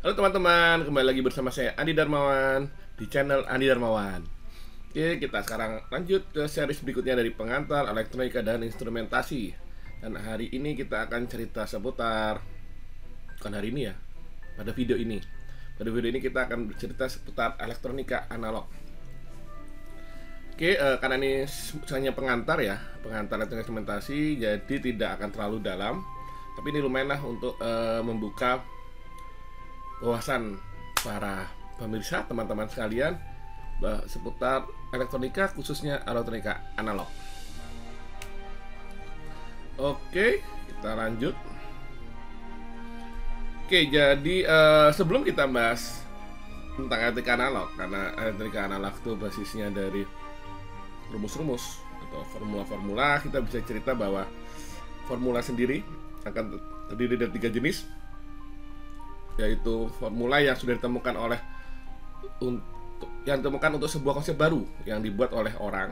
Halo teman-teman, kembali lagi bersama saya Andi Darmawan di channel Andi Darmawan. Oke, kita sekarang lanjut ke series berikutnya dari pengantar, elektronika, dan instrumentasi. Dan hari ini kita akan cerita seputar, bukan hari ini ya, pada video ini. Pada video ini kita akan bercerita seputar elektronika analog. Oke, karena ini hanya pengantar ya, pengantar elektronika instrumentasi, jadi tidak akan terlalu dalam. Tapi ini lumayan lah untuk membuka wawasan para pemirsa, teman-teman sekalian, seputar elektronika, khususnya elektronika analog. Oke, kita lanjut. Oke, jadi sebelum kita bahas tentang elektronika analog, karena elektronika analog itu basisnya dari rumus-rumus atau formula-formula, kita bisa cerita bahwa formula sendiri akan terdiri dari 3 jenis, yaitu formula yang sudah ditemukan untuk sebuah konsep baru yang dibuat oleh orang.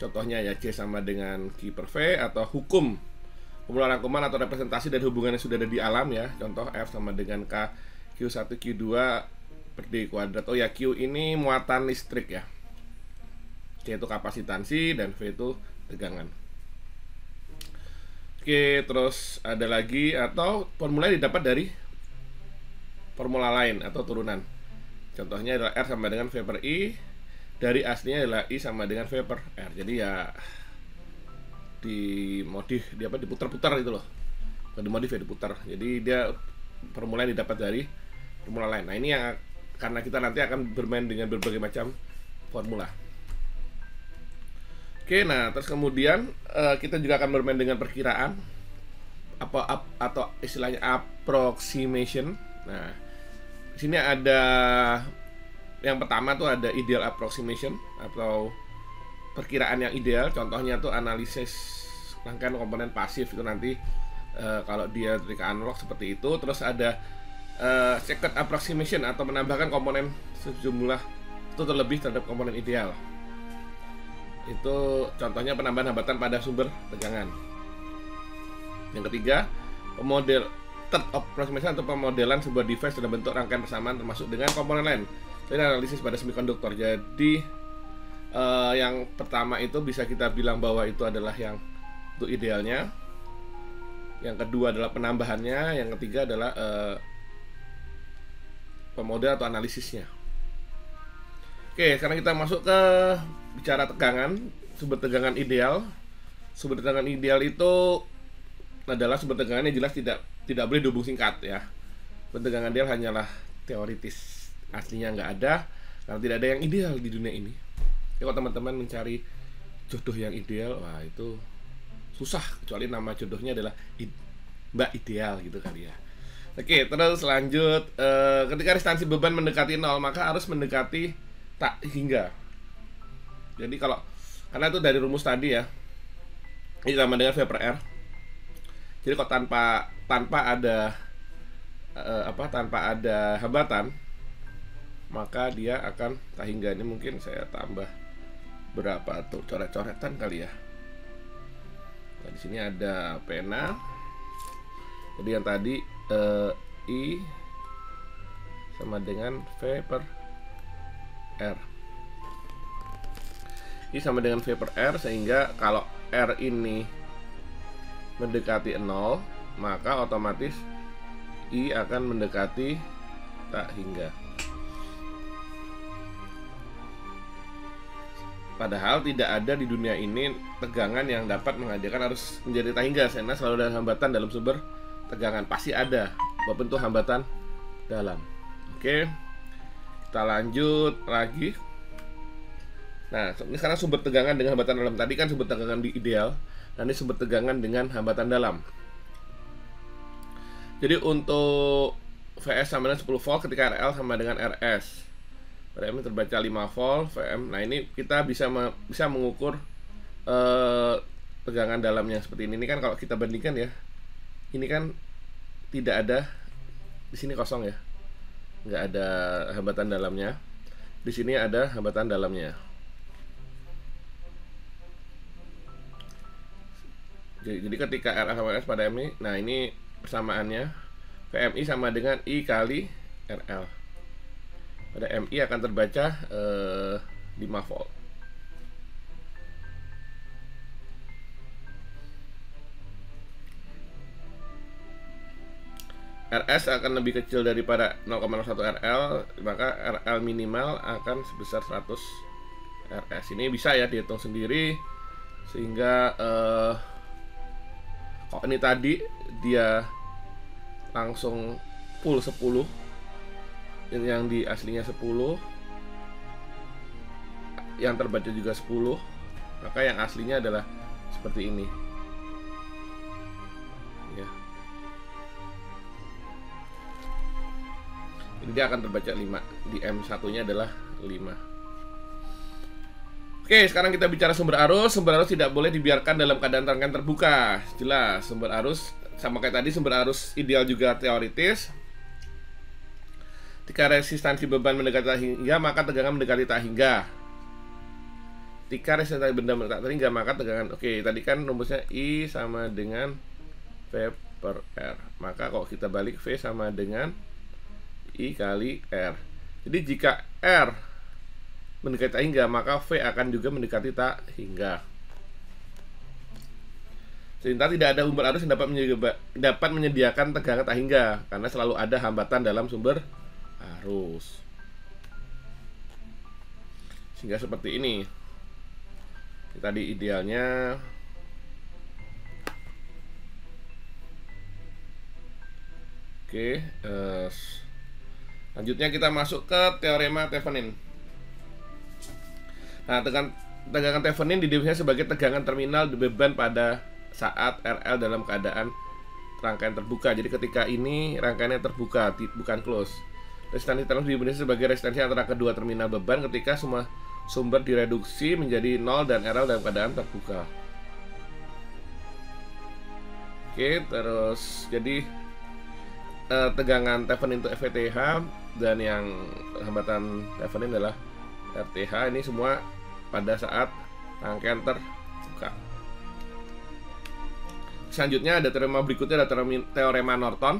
Contohnya ya, C sama dengan Q per V, atau hukum formula rangkuman atau representasi dari hubungan yang sudah ada di alam ya. Contoh F sama dengan K Q1 Q2 per D kuadrat. Oh ya, Q ini muatan listrik ya, C itu kapasitansi, dan V itu tegangan. Oke, terus ada lagi, atau formula yang didapat dari formula lain atau turunan. Contohnya adalah R sama dengan V per I, dari aslinya adalah I sama dengan V per R. Jadi ya diputar-putar itu loh. Bukan dimodif ya, diputar. Jadi dia formula yang didapat dari formula lain. Nah, ini yang karena kita nanti akan bermain dengan berbagai macam formula. Oke, nah terus kemudian kita juga akan bermain dengan perkiraan atau istilahnya approximation. Nah, di sini ada yang pertama tuh ada ideal approximation atau perkiraan yang ideal. Contohnya tuh analisis rangkaian komponen pasif itu nanti kalau dia dari analog seperti itu. Terus ada second approximation atau menambahkan komponen sejumlah itu terlebih terhadap komponen ideal. Itu contohnya penambahan hambatan pada sumber tegangan. Yang ketiga, third approximation atau pemodelan sebuah device dalam bentuk rangkaian persamaan termasuk dengan komponen lain. Ini analisis pada semikonduktor. Jadi yang pertama itu bisa kita bilang bahwa itu adalah yang untuk idealnya. Yang kedua adalah penambahannya. Yang ketiga adalah pemodel atau analisisnya. Oke, sekarang kita masuk ke bicara tegangan, sumber tegangan ideal. Sumber tegangan ideal itu adalah sumber tegangan yang jelas tidak boleh dihubung singkat ya. Sumber tegangan ideal hanyalah teoritis, aslinya nggak ada, karena tidak ada yang ideal di dunia ini. Kalau teman-teman mencari jodoh yang ideal, wah itu susah, kecuali nama jodohnya adalah Mbak Ideal gitu kali ya. Oke, terus lanjut. Ketika restansi beban mendekati 0, maka harus mendekati tak hingga. Jadi karena itu dari rumus tadi ya, ini sama dengan V per R. Jadi kalau tanpa ada hambatan, maka dia akan tak hingga. Ini mungkin saya tambah berapa tuh coret-coretan kali ya. Nah, di sini ada pena. Jadi yang tadi I sama dengan V per R. I sama dengan V per R, sehingga kalau R ini mendekati 0, maka otomatis I akan mendekati tak hingga. Padahal tidak ada di dunia ini tegangan yang dapat menghadirkan harus menjadi tak hingga, karena selalu ada hambatan dalam sumber tegangan. Pasti ada, walaupun itu hambatan dalam. Oke, kita lanjut lagi. Nah, ini sekarang sumber tegangan dengan hambatan dalam. Tadi kan sumber tegangan di ideal, dan ini sumber tegangan dengan hambatan dalam. Jadi untuk VS sama dengan 10 volt ketika RL sama dengan RS. RM terbaca 5 volt VM. Nah, ini kita bisa mengukur tegangan dalamnya seperti ini. Ini kan kalau kita bandingkan ya, ini kan tidak ada, di sini kosong ya, nggak ada hambatan dalamnya. Di sini ada hambatan dalamnya. Jadi ketika RA sama RS pada M ini, nah ini persamaannya VMI sama dengan I kali RL. Pada MI akan terbaca 5 volt. RS akan lebih kecil daripada 0,01 RL, maka RL minimal akan sebesar 100 RS. Ini bisa ya dihitung sendiri, sehingga kok ini tadi dia langsung full 10, yang di aslinya 10, yang terbaca juga 10, maka yang aslinya adalah seperti ini ya. Jadi dia akan terbaca 5, di M1 nya adalah 5. Oke, sekarang kita bicara sumber arus. Sumber arus tidak boleh dibiarkan dalam keadaan rangkaian terbuka. Jelas, sumber arus sama kayak tadi, sumber arus ideal juga teoritis. Jika resistansi beban mendekati tak hingga, maka tegangan mendekati tak hingga. Jika resistansi benda mendekati tak hingga, maka tegangan, oke, tadi kan rumusnya I sama dengan V per R. Maka kalau kita balik, V sama dengan I kali R. Jadi jika R mendekati tak hingga, maka V akan juga mendekati tak hingga. Sehingga tidak ada sumber arus yang dapat menyediakan tegangan tak hingga, karena selalu ada hambatan dalam sumber arus. Sehingga seperti ini. Ini tadi idealnya. Oke, lanjutnya kita masuk ke teorema Thevenin. Nah, tegangan Thevenin didefinisikan sebagai tegangan terminal beban pada saat RL dalam keadaan rangkaian terbuka. Jadi ketika ini rangkaiannya terbuka, bukan close. Resistansi terminal didefinisikan sebagai resistansi antara kedua terminal beban ketika semua sumber direduksi menjadi 0 dan RL dalam keadaan terbuka. Oke, terus jadi tegangan Thevenin itu FVTH, dan yang hambatan Thevenin adalah RTH. Ini semua pada saat rangkaian terbuka. Selanjutnya ada teorema berikutnya, ada teorema Norton.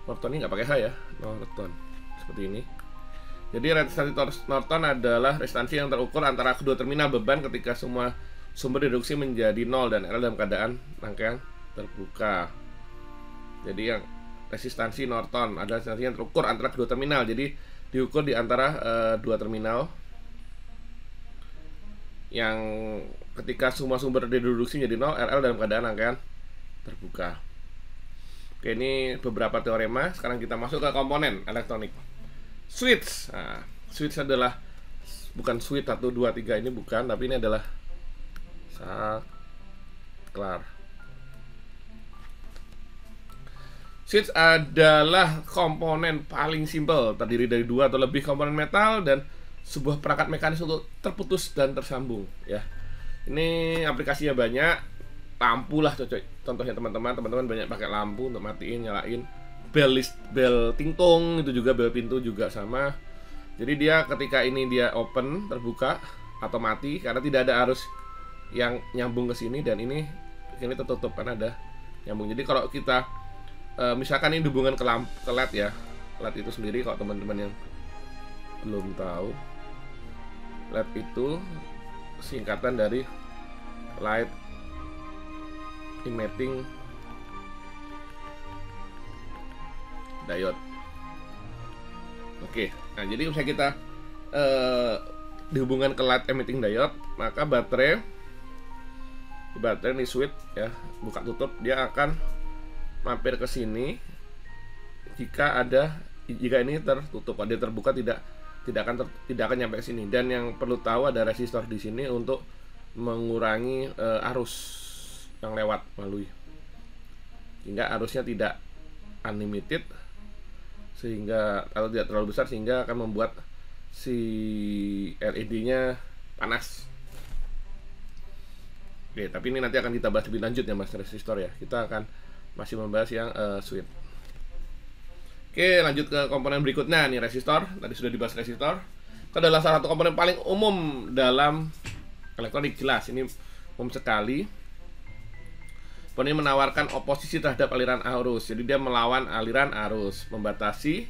Norton ini nggak pakai H ya, Norton seperti ini. Jadi resistansi Norton adalah resistansi yang terukur antara kedua terminal beban ketika semua sumber direduksi menjadi 0 dan RL dalam keadaan rangkaian terbuka. Jadi yang resistansi Norton adalah resistansi yang terukur antara kedua terminal. Jadi diukur di antara dua terminal yang ketika semua sumber direduksi menjadi 0, RL dalam keadaan rangkaian terbuka. Oke, ini beberapa teorema. Sekarang kita masuk ke komponen elektronik. Switch. Nah, switch adalah bukan switch 1, 2, 3 ini bukan, tapi ini adalah saklar. Switch adalah komponen paling simpel, terdiri dari 2 atau lebih komponen metal dan sebuah perangkat mekanis untuk terputus dan tersambung ya. Ini aplikasinya banyak. Lampu lah contohnya teman-teman banyak pakai lampu untuk matiin, nyalain. Bel tingtung itu juga, bel pintu juga sama. Jadi dia ketika ini dia open, terbuka atau mati karena tidak ada arus yang nyambung ke sini, dan ini tertutup karena ada nyambung. Jadi kalau kita misalkan ini hubungan ke LED ya, LED itu sendiri, kalau teman-teman yang belum tahu, LED itu singkatan dari light emitting diode. Oke, nah jadi misalnya kita dihubungkan ke light emitting diode, maka baterai ini switch ya, buka tutup, dia akan mampir ke sini. Jika ini tertutup, kalau dia terbuka tidak akan nyampe ke sini. Dan yang perlu tahu, ada resistor di sini untuk mengurangi arus yang lewat melalui, sehingga arusnya tidak unlimited, sehingga kalau tidak terlalu besar, sehingga akan membuat si LED-nya panas. Oke, tapi ini nanti akan kita bahas lebih lanjut ya mas, resistor ya. Kita akan masih membahas yang switch. Oke, lanjut ke komponen berikutnya nih, resistor. Tadi sudah dibahas resistor. Itu adalah salah satu komponen paling umum dalam elektronik. Jelas ini umum sekali. Komponen ini menawarkan oposisi terhadap aliran arus. Jadi dia melawan aliran arus, membatasi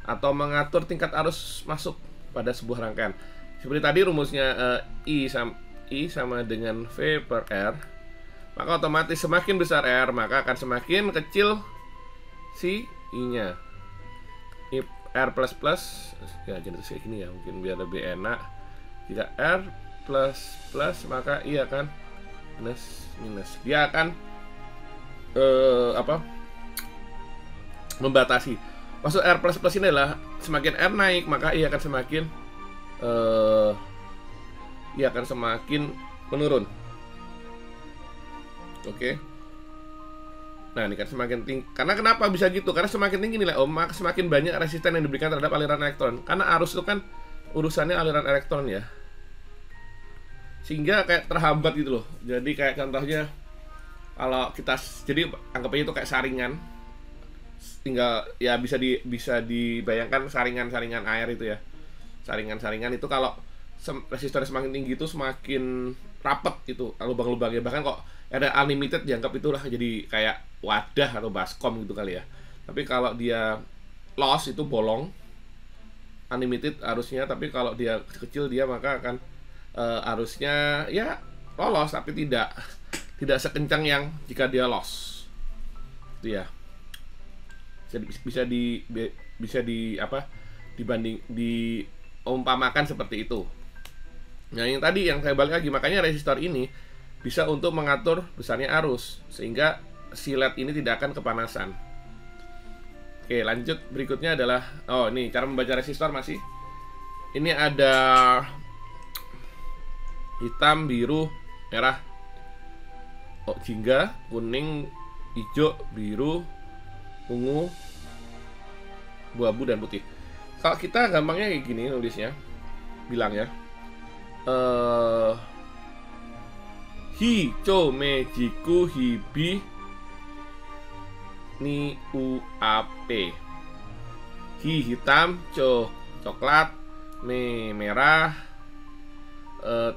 atau mengatur tingkat arus masuk pada sebuah rangkaian. Seperti tadi rumusnya I sama dengan V per R, maka otomatis semakin besar R maka akan semakin kecil si I-nya. If R plus plus, ya jadi kayak gini ya, mungkin biar lebih enak. Jika R plus plus maka I akan minus. Dia akan membatasi. Maksud R plus plus ini adalah semakin R naik maka I akan semakin menurun. Oke. Nah, ini kan semakin tinggi. Karena kenapa bisa gitu? Karena semakin tinggi nilai ohm, maka semakin banyak resisten yang diberikan terhadap aliran elektron. Karena arus itu kan urusannya aliran elektron ya. Sehingga kayak terhambat gitu loh. Jadi kayak contohnya kalau kita, jadi anggap aja itu kayak saringan. Tinggal ya bisa dibayangkan saringan air itu ya. Saringan itu kalau resistor semakin tinggi itu semakin rapet itu lubang-lubangnya, bahkan kok ada unlimited dianggap itulah jadi kayak wadah atau baskom gitu kali ya. Tapi kalau dia loss itu bolong, unlimited arusnya, tapi kalau dia kecil dia maka akan arusnya ya lolos tapi tidak sekencang yang jika dia loss. Itu ya. Bisa diumpamakan seperti itu. Nah, yang tadi yang saya balik lagi, makanya resistor ini bisa untuk mengatur besarnya arus sehingga si LED ini tidak akan kepanasan. Oke, lanjut berikutnya adalah ini cara membaca resistor masih. Ini ada hitam, biru, merah, jingga, kuning, hijau, biru, ungu, abu-abu dan putih. Kalau kita gampangnya kayak gini nulisnya, bilangnya hi, cho, me, jiku, hibi, ni, u, a, p. Hi hitam, cho coklat, me merah,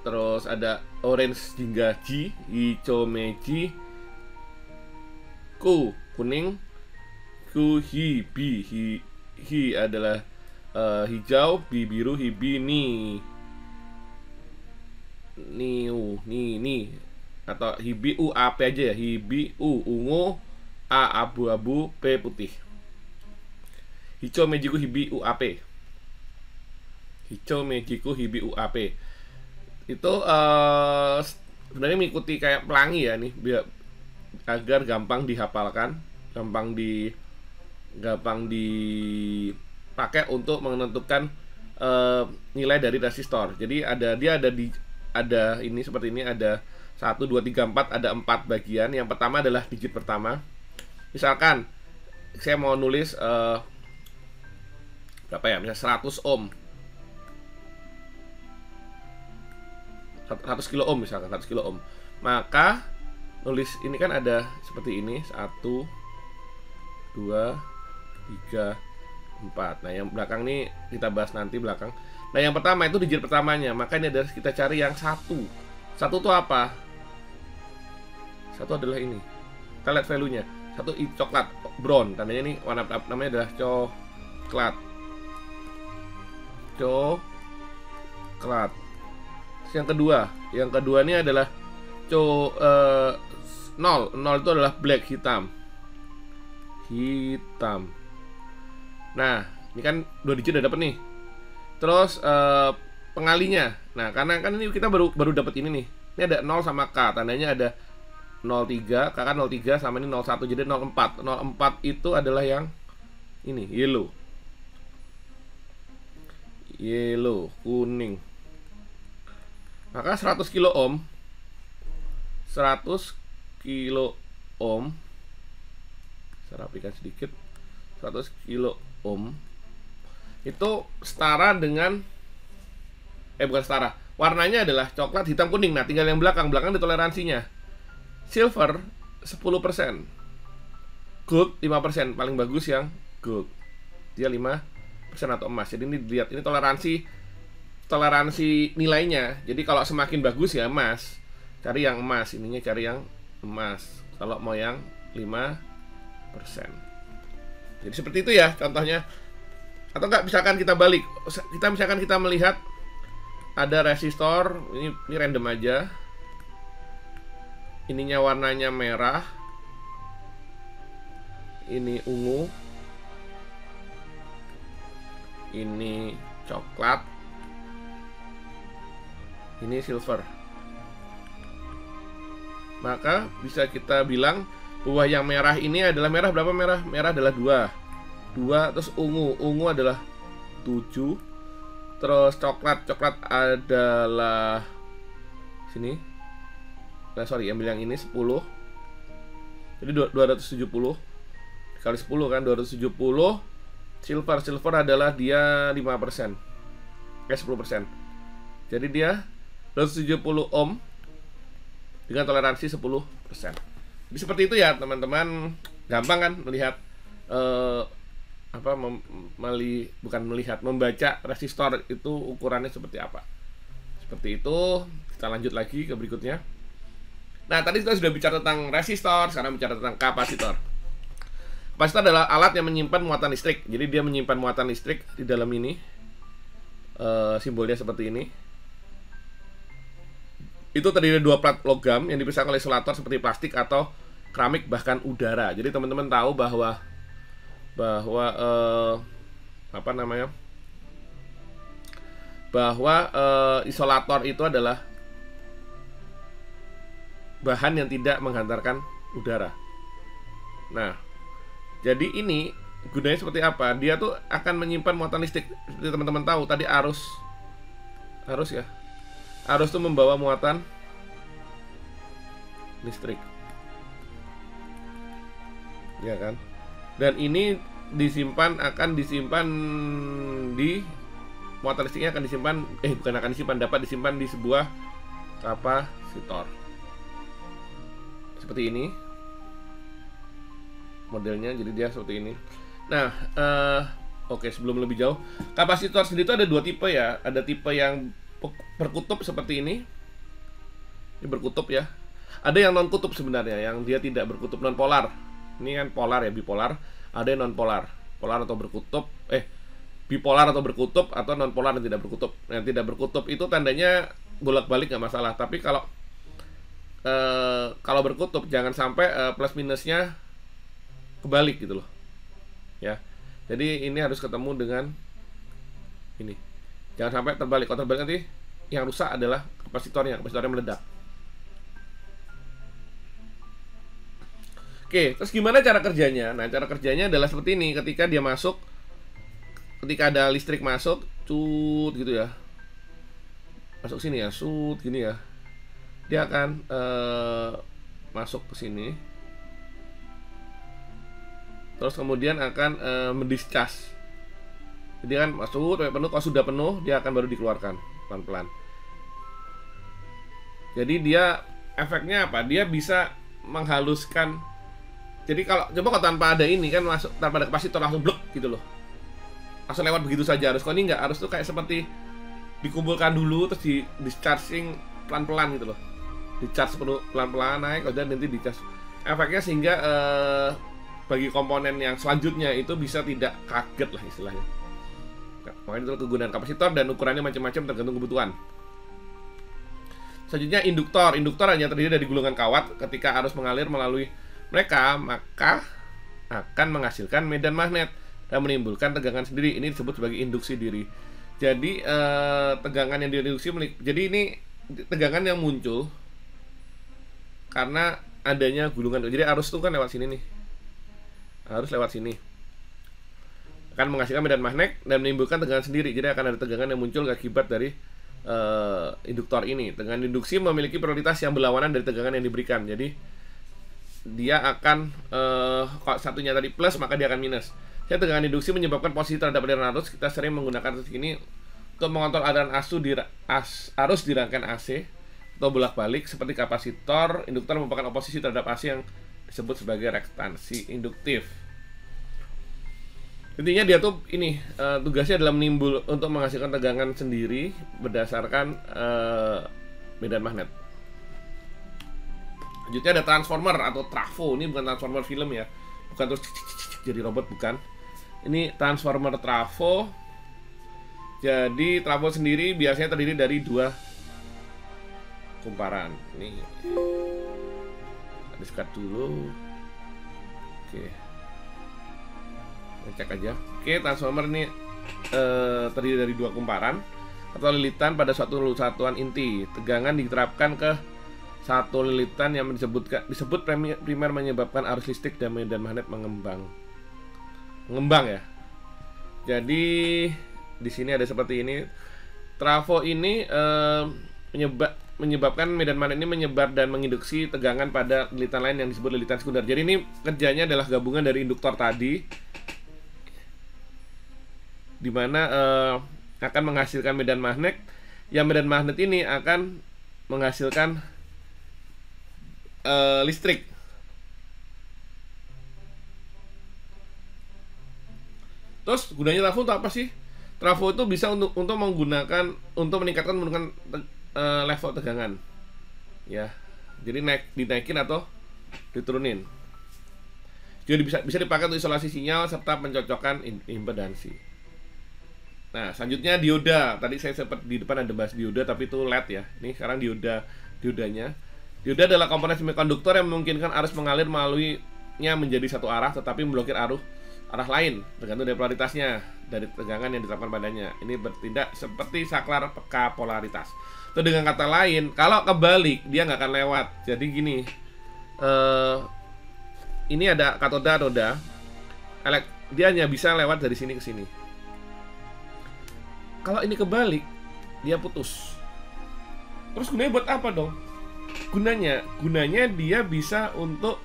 terus ada orange jingga ji, hi, cho, me, ji, ku kuning, ku, hi, bi, hi adalah hijau, bi biru, hibi, ni atau hibi, u, a, p aja ya. Hibi, u, ungu, a, abu-abu, p, putih. Hijau, mejiku, hibi, u, a, p. Hijau, mejiku, hibi, u, a, p. Itu sebenarnya mengikuti kayak pelangi ya nih, biar agar gampang dihafalkan, gampang dipakai untuk menentukan nilai dari resistor. Jadi ada ini seperti ini, ada 1, 2, 3, 4, ada 4 bagian. Yang pertama adalah digit pertama. Misalkan saya mau nulis berapa ya, misalnya 100 ohm, 100 kilo ohm misalkan, 100 kilo ohm. Maka nulis ini kan ada seperti ini, 1, 2, 3, 4. Nah, yang belakang ini kita bahas nanti belakang. Nah, yang pertama itu digit pertamanya, maka ini adalah kita cari yang 1. 1 itu apa? 1 adalah ini. Kita lihat value-nya. 1 coklat, brown. Tandanya ini warna namanya adalah coklat. Coklat. Yang kedua ini adalah 0. 0 itu adalah black, hitam. Nah, ini kan 2 digit udah dapet nih. Terus pengalinya. Nah, karena kan ini kita baru dapat ini nih. Ini ada 0 sama K, tandanya ada 03, K kan 03 sama ini 01, jadi 04. 04 itu adalah yang ini, yellow, kuning. Maka 100 kilo ohm, saya rapikan sedikit. 100 kilo ohm itu setara dengan bukan setara. Warnanya adalah coklat, hitam, kuning. Nah, tinggal yang belakang di toleransinya. Silver 10%. Gold 5%, paling bagus yang gold. Dia 5% atau emas. Jadi ini dilihat, ini toleransi nilainya. Jadi kalau semakin bagus ya emas. Cari yang emas, ininya cari yang emas. Kalau mau yang 5%. Jadi seperti itu ya contohnya. Atau enggak, misalkan kita balik, kita melihat ada resistor, ini random aja, ininya warnanya merah, ini ungu, ini coklat, ini silver. Maka bisa kita bilang bahwa yang merah ini adalah merah berapa? Merah adalah 2, terus ungu adalah 7, terus coklat adalah sini. Nah, sorry, ambil yang ini 10. Jadi 270 kali 10 kan 270. Silver adalah dia 5%. 10%. Jadi dia 270 ohm dengan toleransi 10%. Jadi seperti itu ya, teman-teman. Gampang kan melihat membaca resistor itu ukurannya seperti apa. Seperti itu. Kita lanjut lagi ke berikutnya. Nah, tadi kita sudah bicara tentang resistor, sekarang bicara tentang kapasitor. Kapasitor adalah alat yang menyimpan muatan listrik. Jadi dia menyimpan muatan listrik di dalam ini. Simbolnya seperti ini. Itu terdiri dari 2 plat logam yang dipisahkan oleh isolator seperti plastik atau keramik, bahkan udara. Jadi teman-teman tahu bahwa isolator itu adalah bahan yang tidak menghantarkan udara. Nah, jadi ini gunanya seperti apa? Dia tuh akan menyimpan muatan listrik. Seperti teman-teman tahu tadi arus ya. Arus tuh membawa muatan listrik. Ya kan? Dan ini akan disimpan di muatan listriknya dapat disimpan di sebuah kapasitor. Seperti ini modelnya, jadi dia seperti ini. Nah, oke, sebelum lebih jauh, kapasitor sendiri itu ada 2 tipe ya. Ada tipe yang berkutub seperti ini berkutub ya. Ada yang non kutub sebenarnya, yang dia tidak berkutub, non polar. Ini kan polar ya, bipolar. Ada yang non polar, polar atau berkutub, bipolar atau berkutub, atau non polar dan tidak berkutub. Yang tidak berkutub itu tandanya bolak-balik nggak masalah. Tapi kalau berkutub jangan sampai plus minusnya kebalik gitu loh ya. Jadi ini harus ketemu dengan ini, jangan sampai terbalik. Kalau terbalik nanti yang rusak adalah kapasitornya meledak. Oke, terus gimana cara kerjanya? Nah, cara kerjanya adalah seperti ini. Ketika ada listrik masuk, cut gitu ya, masuk sini ya, cut gini ya, dia akan masuk ke sini, terus kemudian akan mendischarge. Jadi kan masuk sampai penuh, kalau sudah penuh dia akan baru dikeluarkan pelan-pelan. Jadi dia efeknya apa? Dia bisa menghaluskan. Jadi kalau tanpa ada ini kan, masuk tanpa ada kapasitor langsung blok gitu loh, langsung lewat begitu saja. Harus kalau ini enggak, harus tuh kayak seperti dikumpulkan dulu terus di discharging pelan-pelan gitu loh. Di-charge penuh pelan-pelan naik, kemudian nanti di-charge. Efeknya sehingga bagi komponen yang selanjutnya itu bisa tidak kaget lah istilahnya. Makanya itu kegunaan kapasitor, dan ukurannya macam-macam tergantung kebutuhan. Selanjutnya induktor. Induktor hanya terdiri dari gulungan kawat. Ketika arus mengalir melalui mereka, maka akan menghasilkan medan magnet dan menimbulkan tegangan sendiri. Ini disebut sebagai induksi diri. Jadi tegangan yang diinduksi, jadi ini tegangan yang muncul karena adanya gulungan. Jadi arus itu kan lewat sini nih, arus lewat sini akan menghasilkan medan magnet dan menimbulkan tegangan sendiri. Jadi akan ada tegangan yang muncul akibat dari induktor ini. Tegangan induksi memiliki prioritas yang berlawanan dari tegangan yang diberikan. Jadi dia akan kalau satunya tadi plus, maka dia akan minus. Jadi tegangan induksi menyebabkan posisi terhadap aliran arus. Kita sering menggunakan arus ini untuk mengontrol aliran arus di rangkaian AC atau bolak-balik. Seperti kapasitor, induktor merupakan oposisi terhadap AC yang disebut sebagai rektansi induktif. Intinya dia tuh ini tugasnya adalah untuk menghasilkan tegangan sendiri berdasarkan medan magnet. Selanjutnya ada transformer atau trafo. Ini bukan transformer film ya, bukan terus jadi robot, bukan. Ini transformer trafo. Jadi trafo sendiri biasanya terdiri dari 2 kumparan. Ini diskat dulu. Oke, cek aja. Oke, transformer ini terdiri dari 2 kumparan atau lilitan pada suatu satuan inti. Tegangan diterapkan ke satu lilitan yang disebut primer menyebabkan arus listrik dan medan magnet mengembang ya. Jadi di sini ada seperti ini. Trafo ini menyebabkan medan magnet ini menyebar dan menginduksi tegangan pada lilitan lain yang disebut lilitan sekunder. Jadi ini kerjanya adalah gabungan dari induktor tadi, dimana akan menghasilkan medan magnet. Yang medan magnet ini akan menghasilkan listrik. Terus gunanya trafo untuk apa sih? Trafo itu bisa untuk meningkatkan level tegangan, ya. Jadi dinaikin atau diturunin. Jadi bisa dipakai untuk isolasi sinyal serta mencocokkan impedansi. Nah, selanjutnya dioda. Tadi saya sempat di depan ada bahas dioda, tapi itu LED ya. Ini sekarang diodanya. Dioda adalah komponen semikonduktor yang memungkinkan arus mengalir melaluinya menjadi satu arah, tetapi memblokir arah lain tergantung dari polaritasnya, dari tegangan yang diterapkan padanya. Ini bertindak seperti saklar peka polaritas. Atau dengan kata lain, kalau kebalik dia nggak akan lewat. Jadi gini, ini ada katoda, anoda, dia hanya bisa lewat dari sini ke sini. Kalau ini kebalik, dia putus. Terus gunanya buat apa dong? Gunanya dia bisa untuk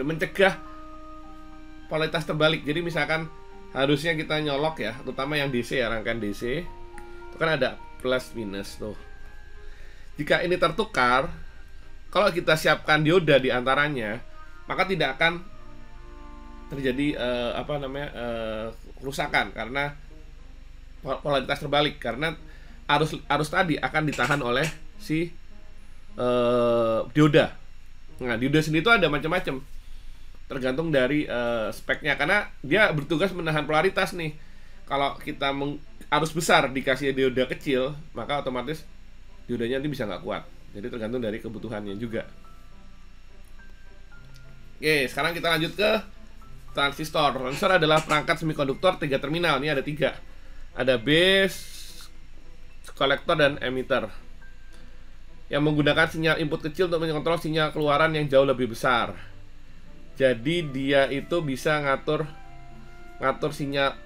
mencegah polaritas terbalik. Jadi misalkan harusnya kita nyolok ya, terutama yang DC ya, rangkaian DC itu kan ada plus minus tuh. Jika ini tertukar, kalau kita siapkan dioda di antaranya, maka tidak akan terjadi kerusakan karena polaritas terbalik, karena arus tadi akan ditahan oleh si dioda. Nah, dioda sendiri itu ada macam-macam, tergantung dari speknya, karena dia bertugas menahan polaritas nih. Kalau kita arus besar dikasih dioda kecil, maka otomatis diodanya nanti bisa nggak kuat. Jadi tergantung dari kebutuhannya juga. Oke, sekarang kita lanjut ke transistor. Transistor adalah perangkat semikonduktor 3 terminal. Ini ada 3. Ada base, kolektor, dan emitter, yang menggunakan sinyal input kecil untuk mengontrol sinyal keluaran yang jauh lebih besar. Jadi dia itu bisa ngatur sinyal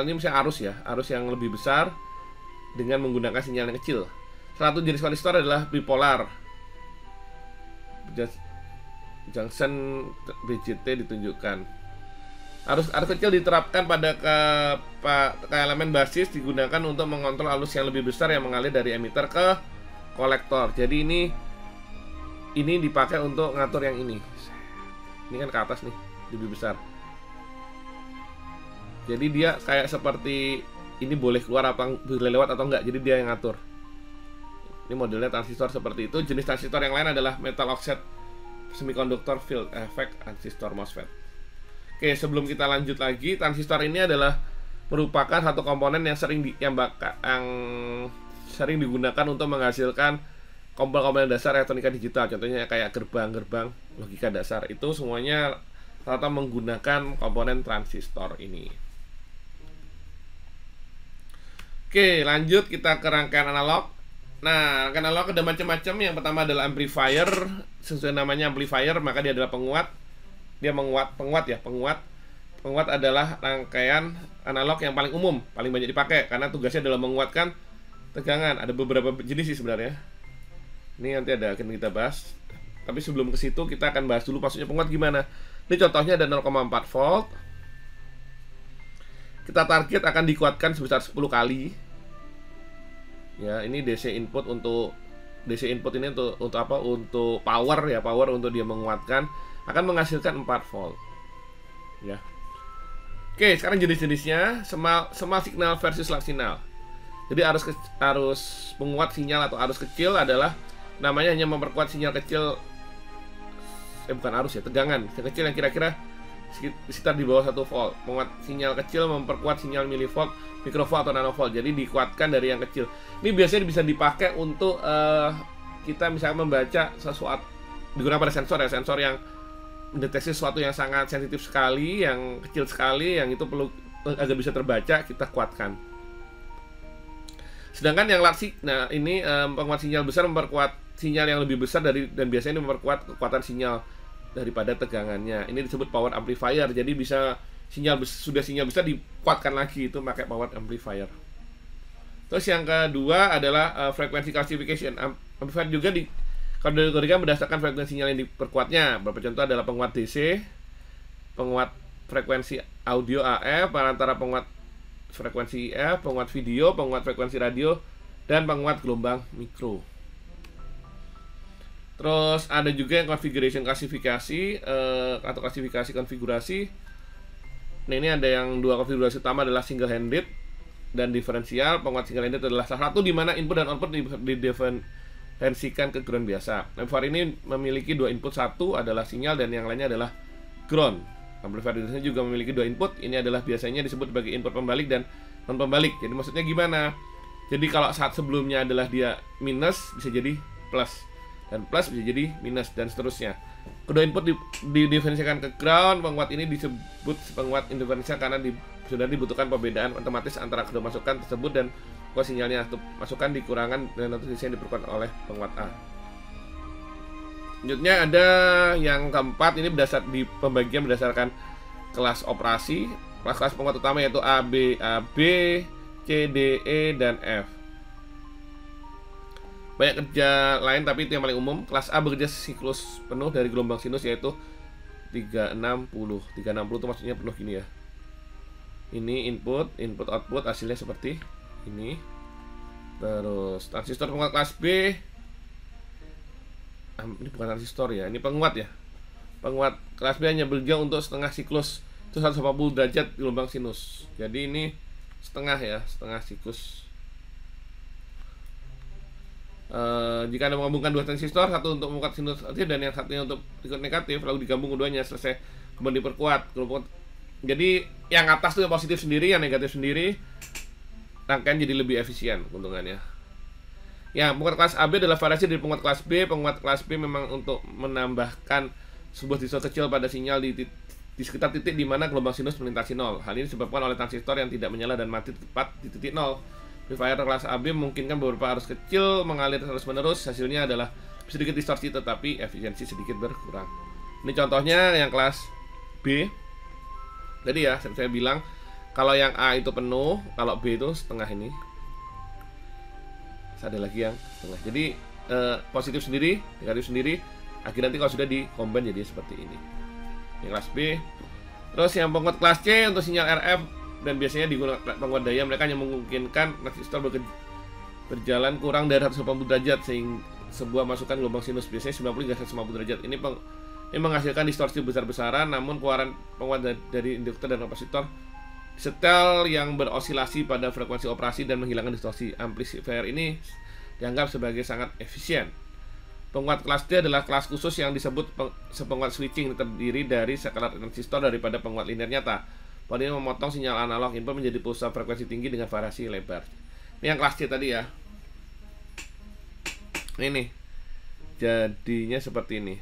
ini, misalnya arus yang lebih besar dengan menggunakan sinyal yang kecil. Salah satu jenis transistor adalah bipolar. Junction BJT ditunjukkan. Arus kecil diterapkan pada ke elemen basis, digunakan untuk mengontrol arus yang lebih besar yang mengalir dari emitter ke kolektor. Jadi ini dipakai untuk ngatur yang ini. Ini kan ke atas nih, lebih besar. Jadi dia kayak seperti ini boleh keluar apa boleh lewat atau enggak. Jadi dia yang ngatur. Ini modelnya transistor seperti itu. Jenis transistor yang lain adalah metal oxide semiconductor field effect transistor MOSFET. Oke, sebelum kita lanjut lagi, transistor ini adalah merupakan satu komponen yang sering digunakan untuk menghasilkan komponen dasar elektronika digital. Contohnya kayak gerbang-gerbang logika dasar, itu semuanya rata menggunakan komponen transistor ini. Oke, lanjut kita ke rangkaian analog. Nah, rangkaian analog ada macam-macam. Yang pertama adalah amplifier. Sesuai namanya amplifier, maka dia adalah penguat. Dia penguat adalah rangkaian analog yang paling umum, paling banyak dipakai, karena tugasnya adalah menguatkan tegangan. Ada beberapa jenis sih sebenarnya. Ini nanti akan kita bahas. Tapi sebelum ke situ kita akan bahas dulu maksudnya penguat gimana. Ini contohnya ada 0,4 volt. Kita target akan dikuatkan sebesar 10 kali. Ya, ini DC input ini untuk apa? Untuk power ya, power untuk dia menguatkan, akan menghasilkan 4 volt. Ya. Oke, sekarang jenis-jenisnya, small signal versus large signal. Jadi arus penguat sinyal atau arus kecil adalah namanya hanya memperkuat sinyal kecil, bukan arus ya, tegangan kecil yang kira-kira sekitar di bawah 1 volt. Penguat sinyal kecil memperkuat sinyal milivolt, mikrovolt atau nanovolt. Jadi dikuatkan dari yang kecil. Ini biasanya bisa dipakai untuk kita misalnya membaca sesuatu, digunakan pada sensor ya, sensor yang mendeteksi sesuatu yang sangat sensitif sekali, yang kecil sekali, yang itu perlu agar bisa terbaca, kita kuatkan. Sedangkan yang larsik, nah ini penguat sinyal besar memperkuat sinyal yang lebih besar dari, dan biasanya ini memperkuat kekuatan sinyal daripada tegangannya. Ini disebut power amplifier. Jadi bisa sudah sinyal besar dikuatkan lagi, itu pakai power amplifier. Terus yang kedua adalah frequency classification. Amplifier juga dikategorikan berdasarkan frekuensi sinyal yang diperkuatnya. Beberapa contoh adalah penguat DC, penguat frekuensi audio AF, perantara penguat frekuensi IF, penguat video, penguat frekuensi radio, dan penguat gelombang mikro. Terus ada juga yang configuration klasifikasi atau klasifikasi konfigurasi. Nah, ini ada yang dua konfigurasi utama adalah single handed dan diferensial. Penguat single handed adalah salah satu di mana input dan output didiferensikan ke ground biasa. Amplifier ini memiliki dua input, satu adalah sinyal dan yang lainnya adalah ground. Amplifier biasanya juga memiliki dua input. Ini adalah biasanya disebut sebagai input pembalik dan non pembalik. Jadi maksudnya gimana? Jadi kalau saat sebelumnya adalah dia minus, bisa jadi plus, dan plus bisa jadi minus, dan seterusnya. Kedua input didiferensikan ke ground. Penguat ini disebut penguat indiferensial karena sudah dibutuhkan perbedaan otomatis antara kedua masukan tersebut, dan sinyalnya untuk masukan dikurangan dan nanti yang diperkuat oleh penguat A. Selanjutnya ada yang keempat, ini pembagian berdasarkan kelas operasi. Kelas-kelas penguat utama yaitu A, B, C, D, E, dan F. Banyak kerja lain tapi itu yang paling umum. Kelas A bekerja siklus penuh dari gelombang sinus yaitu 360. 360 itu maksudnya penuh gini ya. Ini input output hasilnya seperti ini. Terus transistor penguat kelas B, ini bukan transistor ya, ini penguat ya. Penguat kelas B hanya bekerja untuk setengah siklus, itu 180 derajat gelombang sinus. Jadi ini setengah ya, setengah siklus. Jika Anda menggabungkan dua transistor, satu untuk penguat sinus aktif dan yang satunya untuk ikut negatif, lalu digabung keduanya, selesai kemudian diperkuat. Jadi yang atas itu yang positif sendiri, yang negatif sendiri, rangkaian jadi lebih efisien keuntungannya. Yang penguat kelas AB adalah variasi dari penguat kelas B. Penguat kelas B memang untuk menambahkan sebuah distorsi kecil pada sinyal di sekitar titik di mana gelombang sinus melintasi nol. Hal ini disebabkan oleh transistor yang tidak menyala dan mati tepat di titik nol. Amplifier kelas AB memungkinkan beberapa arus kecil mengalir terus-menerus. Hasilnya adalah sedikit distorsi tetapi efisiensi sedikit berkurang. Ini contohnya yang kelas B. Tadi ya, saya bilang kalau yang A itu penuh, kalau B itu setengah ini. Ada lagi yang setengah. Jadi positif sendiri, negatif sendiri. Akhirnya nanti kalau sudah di-combine jadi seperti ini. Yang kelas B. Terus yang penguat kelas C untuk sinyal RF dan biasanya digunakan penguat daya, mereka hanya memungkinkan transistor berjalan kurang dari 180 derajat sehingga sebuah masukan gelombang sinus biasanya 90 hingga 150 derajat. Ini menghasilkan distorsi besar-besaran, namun keluaran penguat dari induktor dan kapasitor setel yang berosilasi pada frekuensi operasi dan menghilangkan distorsi. Amplifier ini dianggap sebagai sangat efisien. Penguat kelas D adalah kelas khusus yang disebut sepenguat switching, terdiri dari sekelar transistor daripada penguat linear nyata. Pada ini memotong sinyal analog input menjadi pulsa frekuensi tinggi dengan variasi lebar. Ini yang kelas C tadi ya. Ini jadinya seperti ini.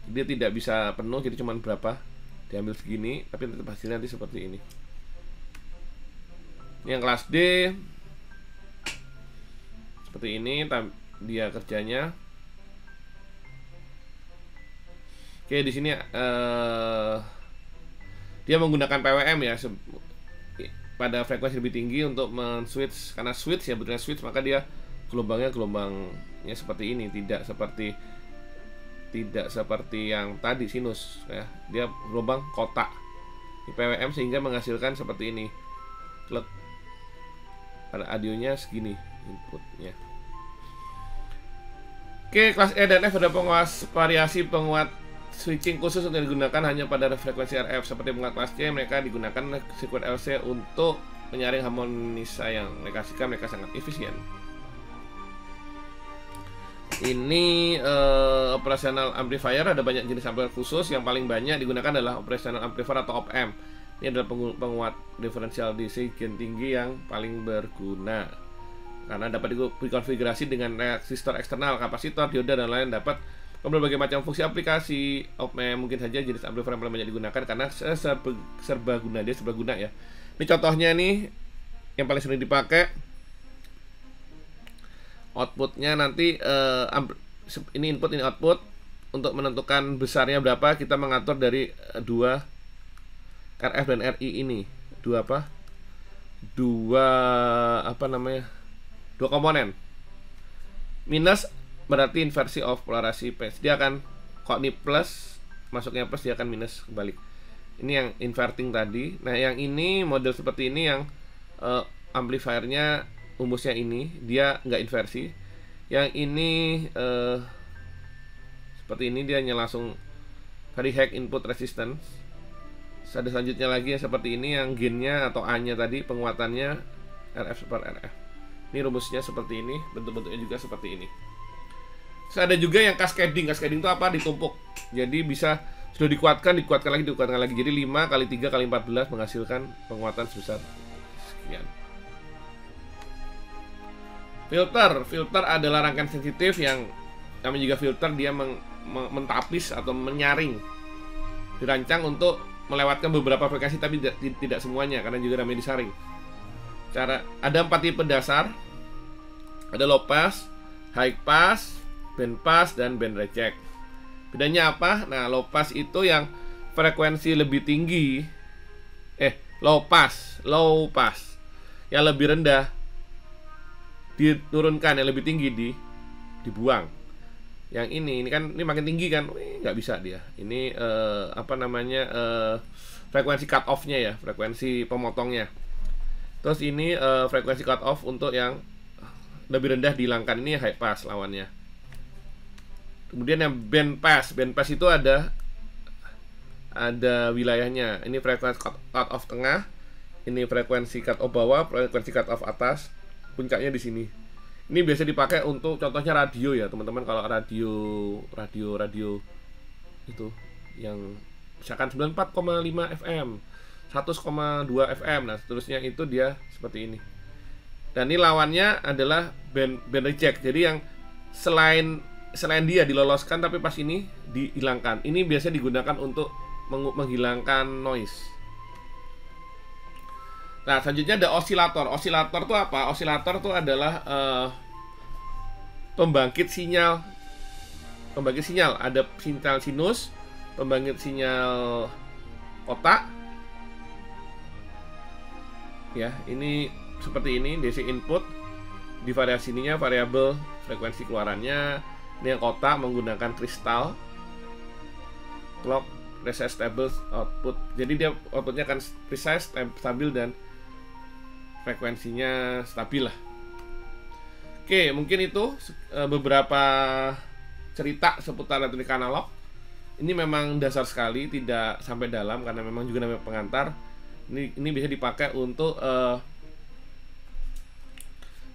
Dia tidak bisa penuh, jadi cuma berapa, diambil segini, tapi tetap hasilnya nanti seperti ini. Yang kelas D seperti ini dia kerjanya. Oke, di sini dia menggunakan PWM ya pada frekuensi lebih tinggi untuk men-switch, karena switch ya, betulnya switch, maka dia gelombangnya seperti ini, tidak seperti yang tadi sinus ya, dia gelombang kotak di PWM sehingga menghasilkan seperti ini. Klek. Pada audionya segini inputnya. Oke, kelas E dan F ada penguat variasi penguat switching khusus untuk digunakan hanya pada frekuensi RF. Seperti penguat kelas C, mereka digunakan sirkuit LC untuk penyaring harmonisa yang mereka sangat efisien. Ini operational amplifier, ada banyak jenis amplifier khusus. Yang paling banyak digunakan adalah operational amplifier atau op-amp. Ini adalah penguat diferensial DC gain tinggi yang paling berguna karena dapat dikonfigurasi dengan resistor eksternal, kapasitor, dioda, dan lain. Dapat berbagai macam fungsi aplikasi. Op-amp mungkin saja jenis amplifier yang paling banyak digunakan karena serbaguna, dia serbaguna ya. Ini contohnya nih yang paling sering dipakai. Outputnya nanti ini input, ini output. Untuk menentukan besarnya berapa, kita mengatur dari dua RF dan RI ini. Dua komponen. Minus berarti inversi of polarasi phase. Dia akan, kok ini plus, masuknya plus, dia akan minus kebalik. Ini yang inverting tadi. Nah, yang ini model seperti ini yang amplifiernya rumusnya ini, dia nggak inversi. Yang ini seperti ini, dia hanya langsung very high input resistance. Ada selanjutnya lagi yang seperti ini, yang gainnya atau A-nya tadi, penguatannya RF super RF. Ini rumusnya seperti ini, bentuk-bentuknya juga seperti ini. Terus ada juga yang cascading. Cascading itu apa? Ditumpuk. Jadi bisa sudah dikuatkan lagi. Jadi 5 kali 3 kali 14 menghasilkan penguatan sebesar sekian. Filter adalah rangkaian sensitif yang namanya juga filter. Dia mentapis atau menyaring, dirancang untuk melewatkan beberapa frekuensi, tapi tidak semuanya karena juga namanya disaring. Ada 4 tipe dasar. Ada low pass, high pass, band pass, dan band reject. Bedanya apa? Nah, low pass itu yang frekuensi lebih tinggi. Low pass yang lebih rendah diturunkan, yang lebih tinggi dibuang. Yang ini kan ini makin tinggi kan, nggak bisa dia. Ini frekuensi cut off-nya ya, frekuensi pemotongnya. Terus ini frekuensi cut off untuk yang lebih rendah dihilangkan. Ini high pass lawannya. Kemudian yang band pass itu ada wilayahnya. Ini frekuensi cut off tengah, ini frekuensi cut off bawah, frekuensi cut off atas. Puncaknya di sini. Ini biasa dipakai untuk contohnya radio ya, teman-teman. Kalau radio itu yang misalkan 94,5 FM, 100,2 FM, nah seterusnya itu dia seperti ini. Dan ini lawannya adalah band reject. Jadi yang selain dia diloloskan tapi pas ini dihilangkan. Ini biasa digunakan untuk menghilangkan noise. Nah, selanjutnya ada osilator. Osilator itu apa? Osilator itu adalah pembangkit sinyal. Ada sinyal sinus, pembangkit sinyal kotak. Ya, ini seperti ini, DC input. Di variasi ininya variabel frekuensi keluarannya. Ini yang kotak menggunakan kristal. Clock precise stable output. Jadi dia outputnya akan precise, stabil, dan frekuensinya stabil lah. Oke, mungkin itu beberapa cerita seputar elektronika analog. Ini memang dasar sekali, tidak sampai dalam karena memang juga namanya pengantar. Ini bisa dipakai untuk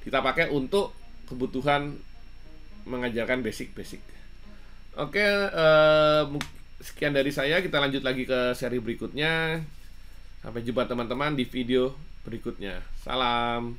kita pakai untuk kebutuhan mengajarkan basic. Oke, sekian dari saya. Kita lanjut lagi ke seri berikutnya. Sampai jumpa teman-teman di video berikutnya. Salam.